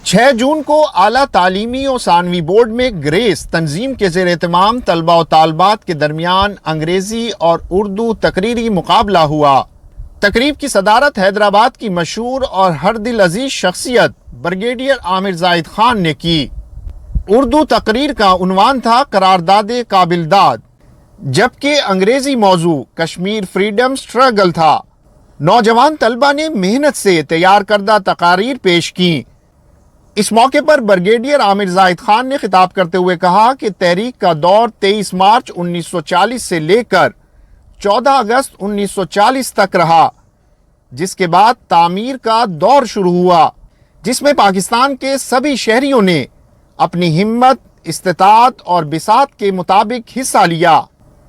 6 جون کو اعلیٰ تعلیمی و ثانوی بورڈ میں گریس تنظیم کے زیر اہتمام طلباء و طالبات کے درمیان انگریزی اور اردو تقریری مقابلہ ہوا۔ تقریب کی صدارت حیدرآباد کی مشہور اور ہر دل عزیز شخصیت بریگیڈیئر عامر زاہد خان نے کی۔ اردو تقریر کا عنوان تھا قرارداد قابل داد، جبکہ انگریزی موضوع کشمیر فریڈم سٹرگل تھا۔ نوجوان طلبہ نے محنت سے تیار کردہ تقاریر پیش کیں۔ اس موقع پر بریگیڈیئر عامر زاہد خان نے خطاب کرتے ہوئے کہا کہ تحریک کا دور 23 مارچ 1940 سے لے کر 14 اگست 1940 تک رہا، جس کے بعد تعمیر کا دور شروع ہوا، جس میں پاکستان کے سبھی شہریوں نے اپنی ہمت، استطاعت اور بساط کے مطابق حصہ لیا۔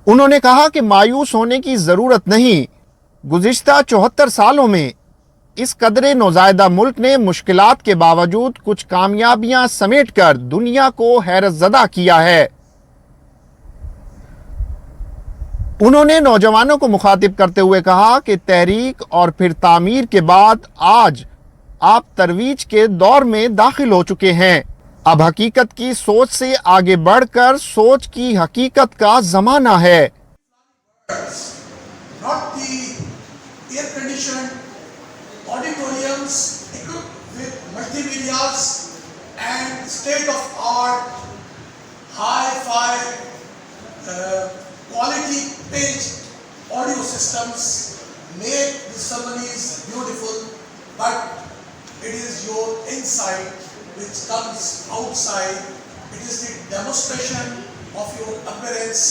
انہوں نے کہا کہ مایوس ہونے کی ضرورت نہیں۔ گزشتہ 74 سالوں میں اس قدر نوزائیدہ ملک نے مشکلات کے باوجود کچھ کامیابیاں سمیٹ کر دنیا کو حیرت زدہ کیا ہے۔ انہوں نے نوجوانوں کو مخاطب کرتے ہوئے کہا کہ تحریک اور پھر تعمیر کے بعد آج آپ ترویج کے دور میں داخل ہو چکے ہیں۔ اب حقیقت کی سوچ سے آگے بڑھ کر سوچ کی حقیقت کا زمانہ ہے۔ Not the air-conditioned auditoriums equipped with multimedias and state-of-art, hi-fi, quality-paged audio systems make the ceremonies beautiful, but it is your insight which comes outside. It is the demonstration of your appearance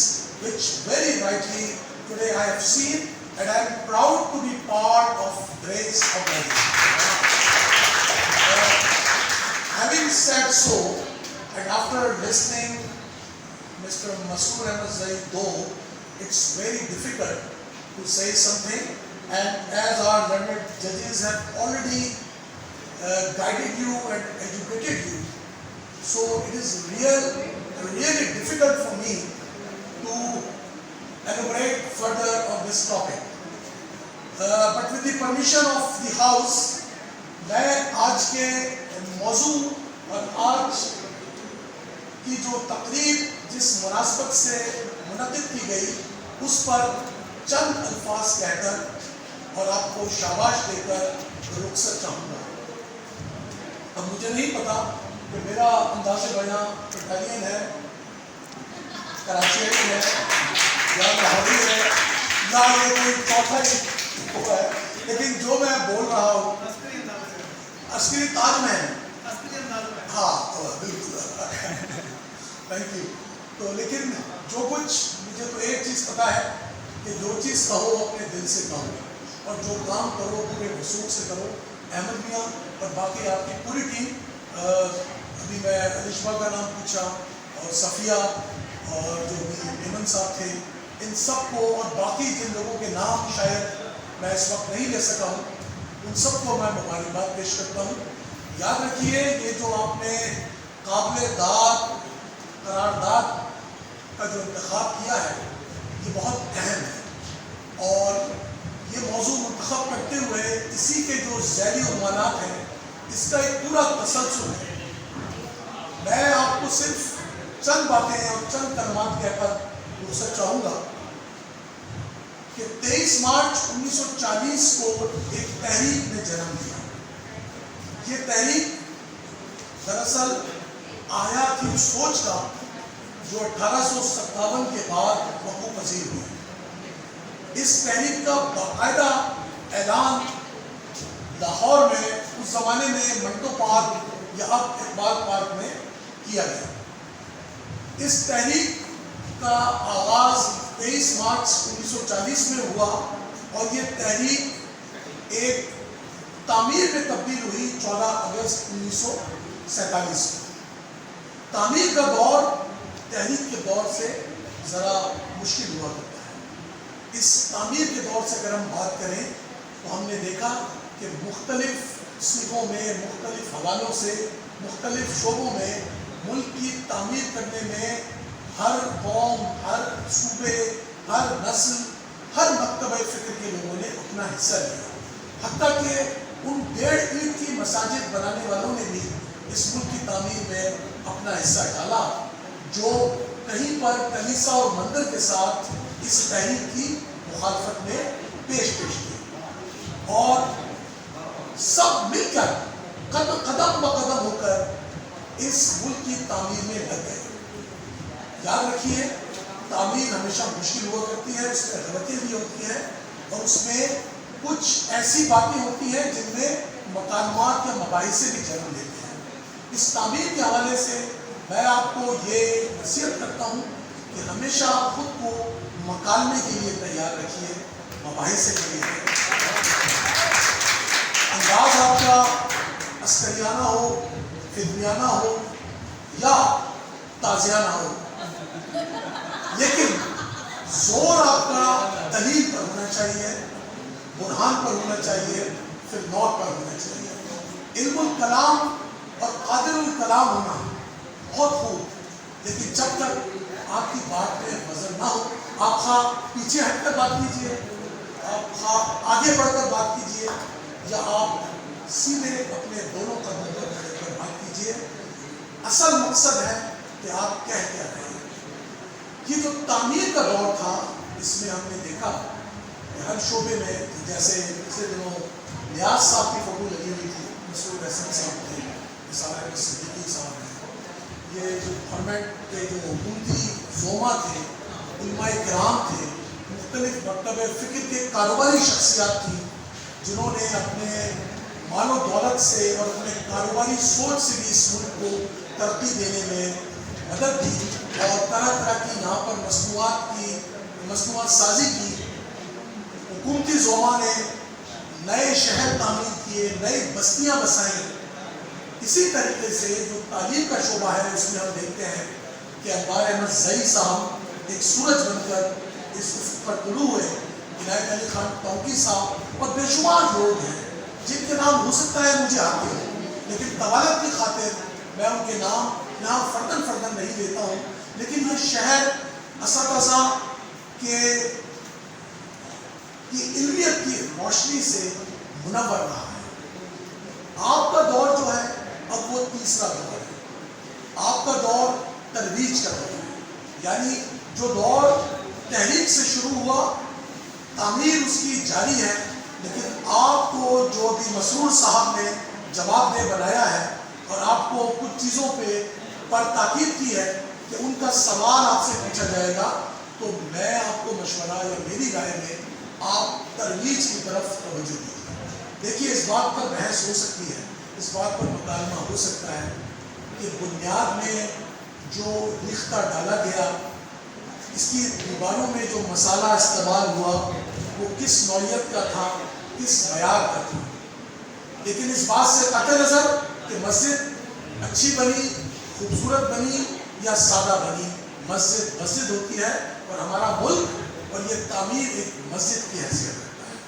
which very rightly today I have seen, and I am proud to be part of Grace Organization. Having said so, and after listening Mr. Masood Ahmed Zaid, though it's very difficult to say something, and as our learned judges have already guided you and educated you, so it is really difficult for me to elaborate further on this topic. But with the permission of the house, میں آج کے موضوع اور آج کی جو تقریب جس مناسبت سے منعقد کی گئی اس پر چند الفاظ کہہ کر اور آپ کو شاباش دے کر رخصت چاہوں گا۔ اب مجھے نہیں پتا کہ میرا انداز بیاں اٹالین ہے، کراچی ہے یا لاہوری ہے یا یہ کوئی چوتھا ہی ہے، لیکن جو میں بول رہا ہوں عسکری تاج میں ہے۔ ہاں بالکل، تھینک یو۔ تو لیکن جو کچھ مجھے تو ایک چیز پتا ہے کہ جو چیز کہو اپنے دل سے کہو اور جو کام کرو پورے وثوق سے کرو۔ احمد میاں اور باقی آپ کی پوری ٹیم، ابھی میں علیشبا کا نام پوچھا اور صفیہ اور جو میمن صاحب تھے، ان سب کو اور باقی جن لوگوں کے نام شاید میں اس وقت نہیں لے سکا ہوں، ان سب کو میں مبارکباد پیش کرتا ہوں۔ یاد رکھیے یہ جو آپ نے قابل داد قرارداد کا جو انتخاب کیا ہے یہ بہت اہم ہے، اور یہ موضوع منتخب کرتے ہوئے اسی کے جو ذیلی عنوانات ہیں اس کا ایک پورا تسلسل ہے۔ میں آپ کو صرف چند باتیں اور چند کلمات کہہ کر رخصت چاہوں گا کہ 23 مارچ 1940 کو ایک تحریک نے جنم لیا۔ یہ تحریک دراصل آیا تھی اس سوچ کا جو 1857 کے بعد وقوع پذیر ہوئی۔ اس تحریک کا باقاعدہ اعلان لاہور میں اس زمانے میں منٹو پارک یا اب اقبال پارک میں کیا گیا۔ اس تحریک کا آغاز 23 مارچ 1940 میں ہوا اور یہ تحریک ایک تعمیر میں تبدیل ہوئی 14 اگست 1947 کو۔ تعمیر کا دور تحریک کے دور سے ذرا مشکل ہوا کرتا ہے۔ اس تعمیر کے دور سے اگر ہم بات کریں تو ہم نے دیکھا کہ مختلف صیغوں میں، مختلف حوالوں سے، مختلف شعبوں میں ملک کی تعمیر کرنے میں ہر قوم، ہر صوبے، ہر نسل، ہر مکتبہ فکر کے لوگوں نے اپنا حصہ لیا۔ حتیٰ کہ ان 1.5 اینٹ کی مساجد بنانے والوں نے بھی اس ملک کی تعمیر میں اپنا حصہ ڈالا، جو کہیں پر کلیسا اور مندر کے ساتھ اس تحریک کی مخالفت میں پیش کی، اور سب مل کر قدم بقدم ہو کر اس ملک کی تعمیر میں لگ گئے۔ یاد رکھیے، تعمیر ہمیشہ مشکل ہوا کرتی ہے، اس میں غلطیاں بھی ہوتی ہیں، اور اس میں کچھ ایسی باتیں ہوتی ہیں جن میں مکالمات یا مباحث سے بھی جنم لیتے ہیں۔ اس تعمیر کے حوالے سے میں آپ کو یہ نصیحت کرتا ہوں کہ ہمیشہ خود کو مکالمے کے لیے تیار رکھیے، مباحث کے لیے۔ انداز آپ کا عسکریانہ ہو، فدویانہ ہو یا تازیانہ ہو، لیکن زور آپ کا دلیل پر ہونا چاہیے، برہان پر ہونا چاہیے، پھر نوٹ پر ہونا چاہیے۔ علم الکلام اور قادر الکلام ہونا بہت خوب، لیکن جب تک آپ کی بات میں وزن نہ ہو، آپ خواہ پیچھے ہٹ کر بات کیجیے، آپ خواہ آگے بڑھ کر بات کیجیے، یا آپ سیدھے اپنے دونوں قدموں پر کھڑے کر بات کیجیے، اصل مقصد ہے کہ آپ کہہ کیا رہے ہیں۔ یہ جو تعمیر کا دور تھا، اس میں ہم نے دیکھا کہ ہر شعبے میں، جیسے پچھلے دنوں نیاز صاحب کی فوٹو لگی ہوئی تھی، مسعود احسن صاحب تھے، نثار احمد صدیقی صاحب ہیں، یہ جو گورنمنٹ کے جو حکومتی زوما تھے، علماء کرام تھے، مختلف مکتب فکر کے کاروباری شخصیات تھیں، جنہوں نے اپنے مال و دولت سے اور اپنے کاروباری سوچ سے بھی اس ملک کو ترقی دینے میں مدد دی، اور طرح طرح کی یہاں پر مصنوعات سازی کی۔ حکومتی زوما نے نئے شہر تعمیر کیے، نئی بستیاں بسائیں۔ اسی طریقے سے جو تعلیم کا شعبہ ہے، اس میں ہم دیکھتے ہیں کہ انوار احمد زئی صاحب ایک سورج بن کر اس افق پر طلوع ہوئے، عنایت علی خان ٹونکی صاحب اور بے شمار لوگ ہیں جن کے نام ہو سکتا ہے مجھے آتے ہوں، لیکن طوالت کی خاطر میں ان کے نام یہاں فردن نہیں لیتا ہوں۔ لیکن یہ شہر اساتذہ کی علمیت کی روشنی سے منور رہا ہے۔ آپ کا دور جو ہے اب وہ تیسرا دور ہے، آپ کا دور ترویج کا دور ہے، یعنی جو دور تحریک سے شروع ہوا، تعمیر اس کی جاری ہے، لیکن آپ کو جو بھی مسرور صاحب نے جواب دہ بنایا ہے اور آپ کو کچھ چیزوں پر تاکید کی ہے کہ ان کا سوال آپ سے پوچھا جائے گا، تو میں آپ کو مشورہ یا میری رائے میں آپ ترویج کی طرف توجہ دیجیے۔ دیکھیے، اس بات پر بحث ہو سکتی ہے، اس بات پر مکالمہ ہو سکتا ہے کہ بنیاد میں جو ریختہ ڈالا گیا، اس کی دیواروں میں جو مسالہ استعمال ہوا، وہ کس نوعیت کا تھا، کس معیار کا تھا۔ لیکن اس بات سے قطع نظر کہ مسجد اچھی بنی، خوبصورت بنی یا سادہ بنی، مسجد مسجد ہوتی ہے، اور ہمارا ملک اور یہ تعمیر ایک مسجد کی حیثیت رکھتا ہے۔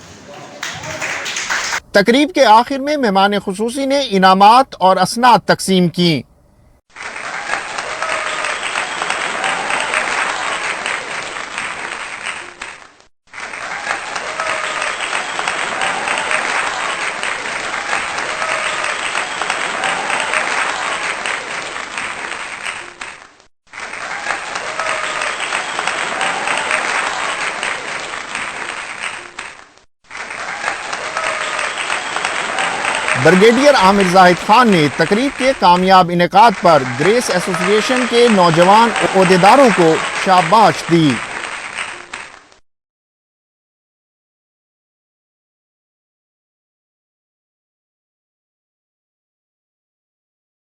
تقریب کے آخر میں مہمان خصوصی نے انعامات اور اسناد تقسیم کی۔ بریگیڈیئر عامر زاہد خان نے تقریب کے کامیاب انعقاد پر گریس ایسوسی ایشن کے نوجوان عہدیداروں کو شاباش دی۔